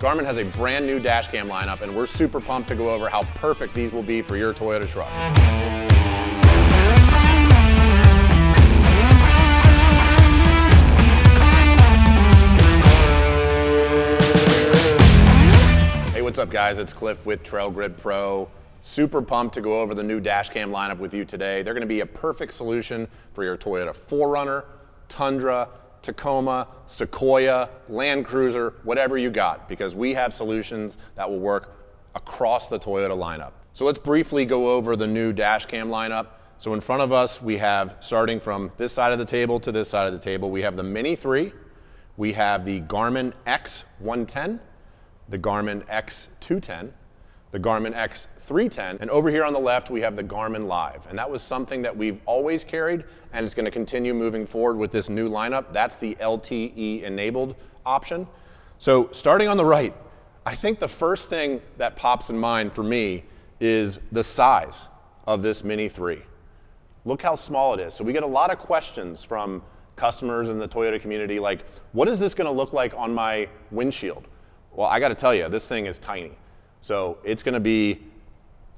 Garmin has a brand new dash cam lineup, and we're super pumped to go over how perfect these will be for your Toyota truck. Hey, what's up guys? It's Cliff with Trail Grid Pro. Super pumped to go over the new dash cam lineup with you today. They're gonna be a perfect solution for your Toyota 4Runner, Tundra, Tacoma, Sequoia, Land Cruiser, whatever you got, because we have solutions that will work across the Toyota lineup. So let's briefly go over the new dash cam lineup. So in front of us, we have, starting from this side of the table to this side of the table, we have the Mini 3, we have the Garmin X110, the Garmin X210, the Garmin X310, and over here on the left we have the Garmin Live. And that was something that we've always carried, and it's going to continue moving forward with this new lineup. That's the LTE enabled option. So starting on the right, I think the first thing that pops in mind for me is the size of this Mini 3. Look how small it is. So we get a lot of questions from customers in the Toyota community like, what is this going to look like on my windshield? Well, I got to tell you, this thing is tiny. So it's going to be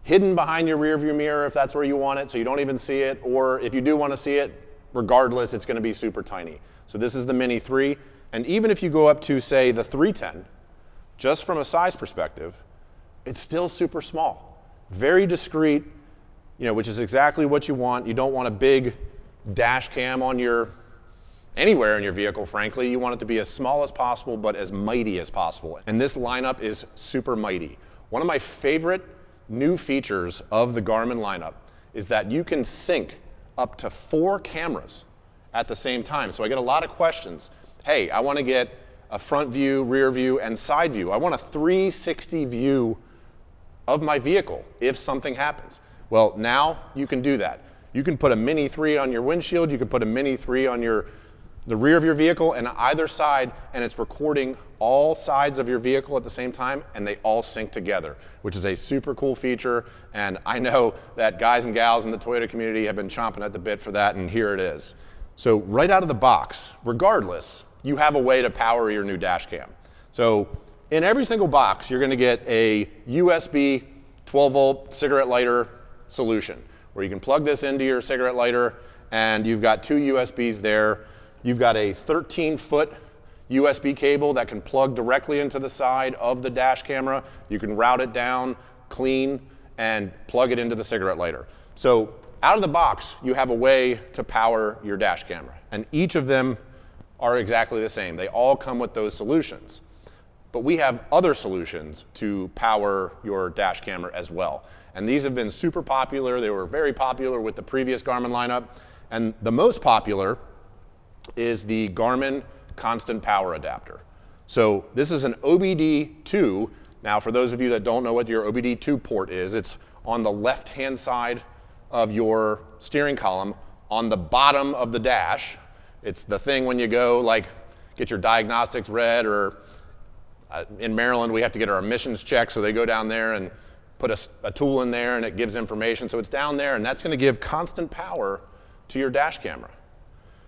hidden behind your rear view mirror if that's where you want it, so you don't even see it, or if you do want to see it, regardless, it's going to be super tiny. So this is the Mini 3, and even if you go up to, say, the 310, just from a size perspective, it's still super small. Very discreet, which is exactly what you want. You don't want a big dash cam on anywhere in your vehicle, frankly. You want it to be as small as possible, but as mighty as possible. And this lineup is super mighty. One of my favorite new features of the Garmin lineup is that you can sync up to 4 cameras at the same time. So I get a lot of questions. Hey, I want to get a front view, rear view, and side view. I want a 360 view of my vehicle if something happens. Well, now you can do that. You can put a Mini 3 on your windshield, you can put a Mini 3 on the rear of your vehicle and either side, and it's recording all sides of your vehicle at the same time, and they all sync together, which is a super cool feature. And I know that guys and gals in the Toyota community have been chomping at the bit for that, and here it is. So right out of the box, regardless, you have a way to power your new dash cam. So in every single box, you're gonna get a USB 12-volt cigarette lighter solution, where you can plug this into your cigarette lighter, and you've got 2 USBs there. You've got a 13-foot USB cable that can plug directly into the side of the dash camera. You can route it down, clean, and plug it into the cigarette lighter. So out of the box, you have a way to power your dash camera. And each of them are exactly the same. They all come with those solutions. But we have other solutions to power your dash camera as well. And these have been super popular. They were very popular with the previous Garmin lineup. And the most popular is the Garmin Constant Power Adapter. So this is an OBD2. Now, for those of you that don't know what your OBD2 port is, it's on the left-hand side of your steering column on the bottom of the dash. It's the thing when you go get your diagnostics read, or in Maryland, we have to get our emissions checked, so they go down there and put a tool in there and it gives information. So it's down there, and that's gonna give constant power to your dash camera.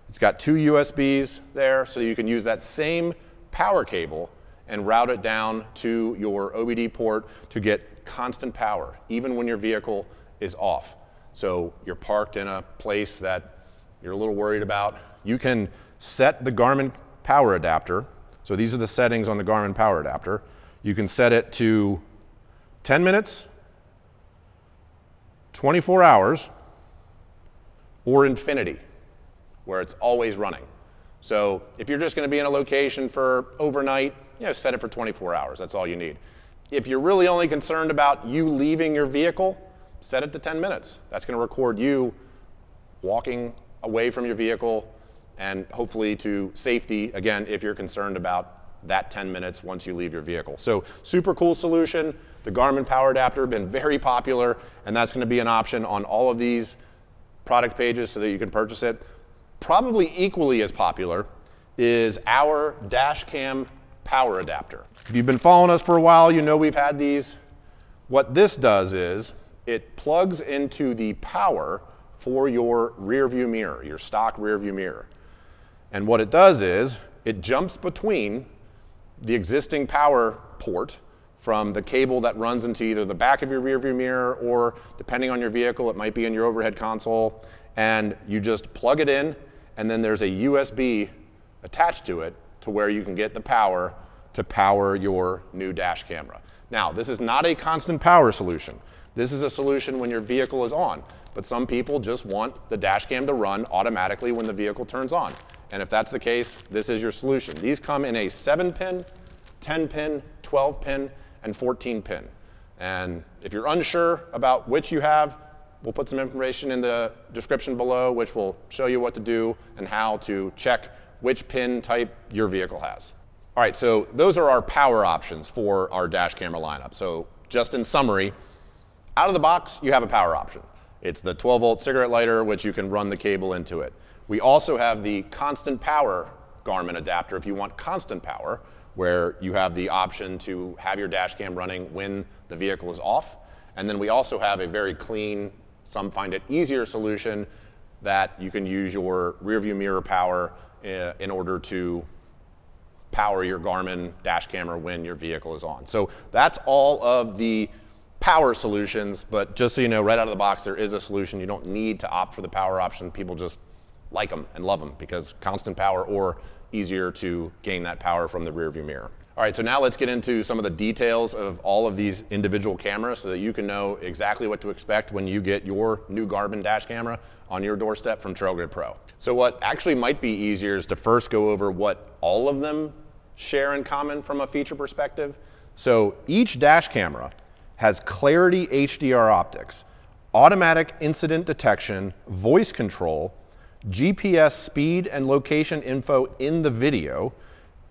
It's got 2 USBs there, so you can use that same power cable and route it down to your OBD port to get constant power, even when your vehicle is off. So you're parked in a place that you're a little worried about. You can set the Garmin power adapter. So these are the settings on the Garmin power adapter. You can set it to 10 minutes, 24 hours, or infinity, where it's always running. So if you're just going to be in a location for overnight, set it for 24 hours. That's all you need. If you're really only concerned about you leaving your vehicle, set it to 10 minutes. That's going to record you walking away from your vehicle, and hopefully to safety, again, if you're concerned about that 10 minutes once you leave your vehicle. So super cool solution. The Garmin power adapter has been very popular, and that's going to be an option on all of these product pages so that you can purchase it. Probably equally as popular is our dash cam power adapter. If you've been following us for a while, you know we've had these. What this does is it plugs into the power for your rear view mirror, your stock rear view mirror. And what it does is it jumps between the existing power port from the cable that runs into either the back of your rear view mirror, or depending on your vehicle, it might be in your overhead console, and you just plug it in, and then there's a USB attached to it to where you can get the power to power your new dash camera. Now, this is not a constant power solution. This is a solution when your vehicle is on, but some people just want the dash cam to run automatically when the vehicle turns on. And if that's the case, this is your solution. These come in a 7-pin, 10-pin, 12-pin, and 14-pin. And if you're unsure about which you have, we'll put some information in the description below, which will show you what to do and how to check which pin type your vehicle has. All right, so those are our power options for our dash camera lineup. So just in summary, out of the box, you have a power option. It's the 12-volt cigarette lighter, which you can run the cable into it. We also have the constant power Garmin adapter if you want constant power, where you have the option to have your dash cam running when the vehicle is off. And then we also have a very clean, some find it easier solution that you can use your rear view mirror power in order to power your Garmin dash camera when your vehicle is on. So that's all of the power solutions, but just so you know, right out of the box, there is a solution. You don't need to opt for the power option. People just like them and love them because constant power or easier to gain that power from the rear view mirror. All right, so now let's get into some of the details of all of these individual cameras so that you can know exactly what to expect when you get your new Garmin dash camera on your doorstep from TrailGrid Pro. So what actually might be easier is to first go over what all of them share in common from a feature perspective. So each dash camera has Clarity HDR optics, automatic incident detection, voice control, GPS speed and location info in the video,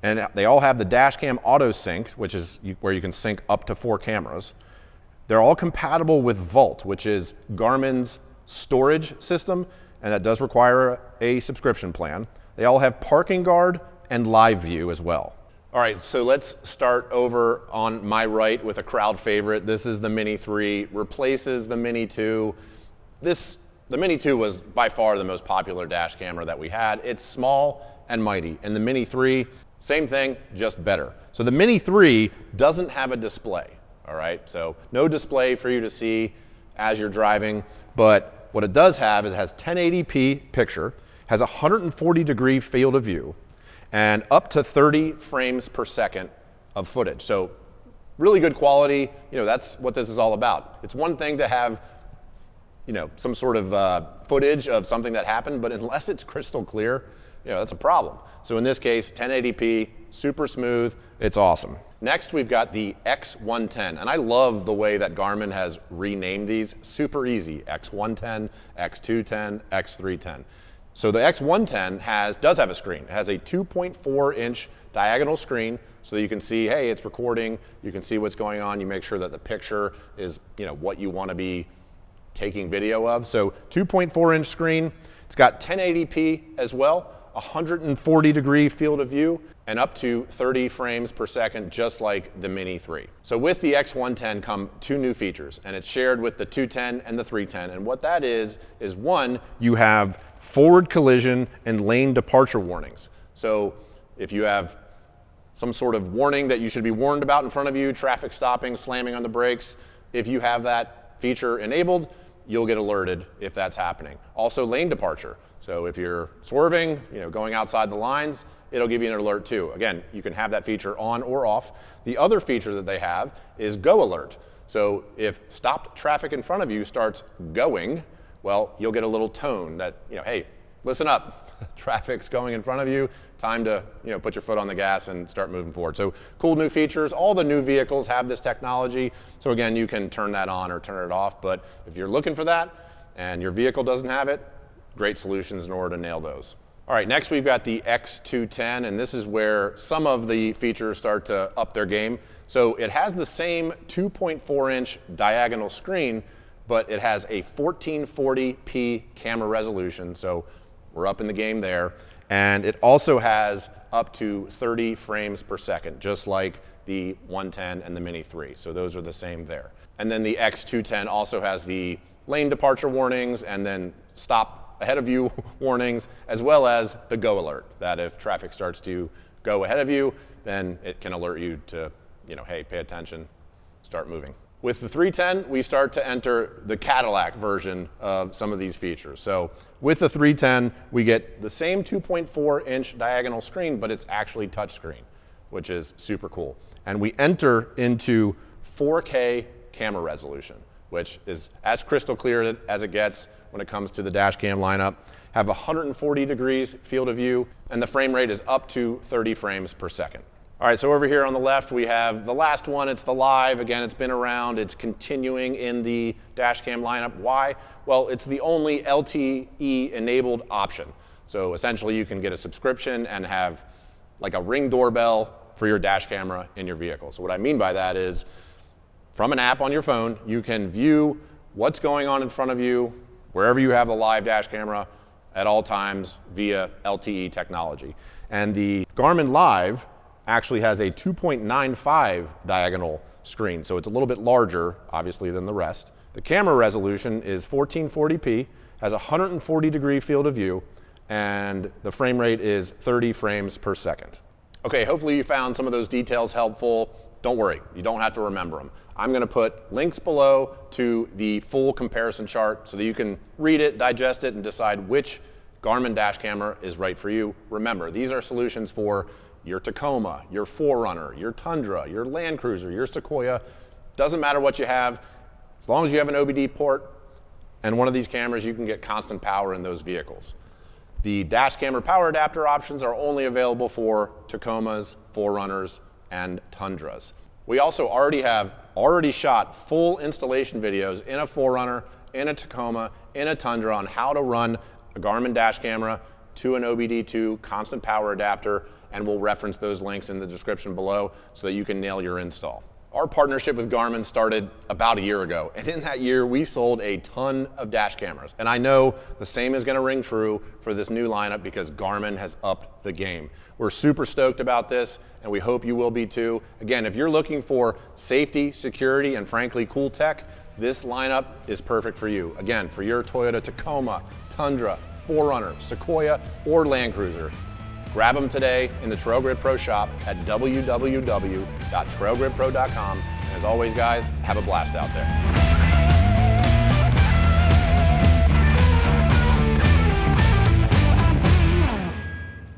and they all have the dash cam auto sync, which is where you can sync up to 4 cameras. They're all compatible with Vault, which is Garmin's storage system, and that does require a subscription plan. They all have parking guard and live view as well. All right, so let's start over on my right with a crowd favorite. This is the Mini 3, replaces the Mini 2. The Mini 2 was by far the most popular dash camera that we had. It's small and mighty, and the Mini 3, same thing, just better. So the Mini 3 doesn't have a display, all right? So no display for you to see as you're driving, but what it does have is it has 1080p picture, has 140-degree field of view, and up to 30 frames per second of footage. So really good quality. You know, that's what this is all about. It's one thing to have, you know, some sort of footage of something that happened, but unless it's crystal clear, you know, that's a problem. So in this case, 1080p, super smooth, it's awesome. Next, we've got the X110, and I love the way that Garmin has renamed these. Super easy, X110, X210, X310. So the X110 does have a screen. It has a 2.4-inch diagonal screen so that you can see, hey, it's recording, you can see what's going on, you make sure that the picture is, you know, what you want to be taking video of. So 2.4-inch screen. It's got 1080p as well, 140-degree field of view, and up to 30 frames per second, just like the Mini 3. So with the X110 come 2 new features, and it's shared with the 210 and the 310. And what that is one, you have forward collision and lane departure warnings. So if you have some sort of warning that you should be warned about in front of you, traffic stopping, slamming on the brakes, if you have that feature enabled, you'll get alerted if that's happening. Also lane departure. So if you're swerving, you know, going outside the lines, it'll give you an alert too. Again, you can have that feature on or off. The other feature that they have is go alert. So if stopped traffic in front of you starts going, well, you'll get a little tone that, you know, hey, listen up. Traffic's going in front of you. Time to, you know, put your foot on the gas and start moving forward. So cool new features. All the new vehicles have this technology. So again, you can turn that on or turn it off. But if you're looking for that and your vehicle doesn't have it, great solutions in order to nail those. All right, next we've got the X210, and this is where some of the features start to up their game. So it has the same 2.4-inch diagonal screen, but it has a 1440p camera resolution. So we're up in the game there. And it also has up to 30 frames per second, just like the 110 and the Mini 3. So those are the same there. And then the X210 also has the lane departure warnings and then stop ahead of you warnings, as well as the go alert, that if traffic starts to go ahead of you, then it can alert you to, hey, pay attention, start moving. With the 310, we start to enter the Cadillac version of some of these features. So with the 310, we get the same 2.4-inch diagonal screen, but it's actually touchscreen, which is super cool. And we enter into 4K camera resolution, which is as crystal clear as it gets when it comes to the dash cam lineup. Have 140 degrees field of view, and the frame rate is up to 30 frames per second. All right, so over here on the left, we have the last one. It's the Live. Again, it's been around. It's continuing in the dash cam lineup. Why? Well, it's the only LTE-enabled option. So essentially, you can get a subscription and have like a Ring doorbell for your dash camera in your vehicle. So what I mean by that is, from an app on your phone, you can view what's going on in front of you, wherever you have the Live dash camera, at all times via LTE technology. And the Garmin Live actually has a 2.95 diagonal screen, so it's a little bit larger, obviously, than the rest. The camera resolution is 1440p, has 140 degree field of view, and the frame rate is 30 frames per second. Okay, hopefully you found some of those details helpful. Don't worry, you don't have to remember them. I'm gonna put links below to the full comparison chart so that you can read it, digest it, and decide which Garmin Dash Camera is right for you. Remember, these are solutions for your Tacoma, your 4Runner, your Tundra, your Land Cruiser, your Sequoia. Doesn't matter what you have, as long as you have an OBD port and one of these cameras, you can get constant power in those vehicles. The dash camera power adapter options are only available for Tacomas, 4Runners, and Tundras. We also already shot full installation videos in a 4Runner, in a Tacoma, in a Tundra on how to run a Garmin Dash Camera to an OBD2 constant power adapter, and we'll reference those links in the description below so that you can nail your install. Our partnership with Garmin started about a year ago, and in that year we sold a ton of dash cameras. And I know the same is gonna ring true for this new lineup because Garmin has upped the game. We're super stoked about this, and we hope you will be too. Again, if you're looking for safety, security, and frankly cool tech, this lineup is perfect for you. Again, for your Toyota Tacoma, Tundra, 4Runner, Sequoia, or Land Cruiser. Grab them today in the TrailGrid Pro shop at www.trailgridpro.com. And as always, guys, have a blast out there.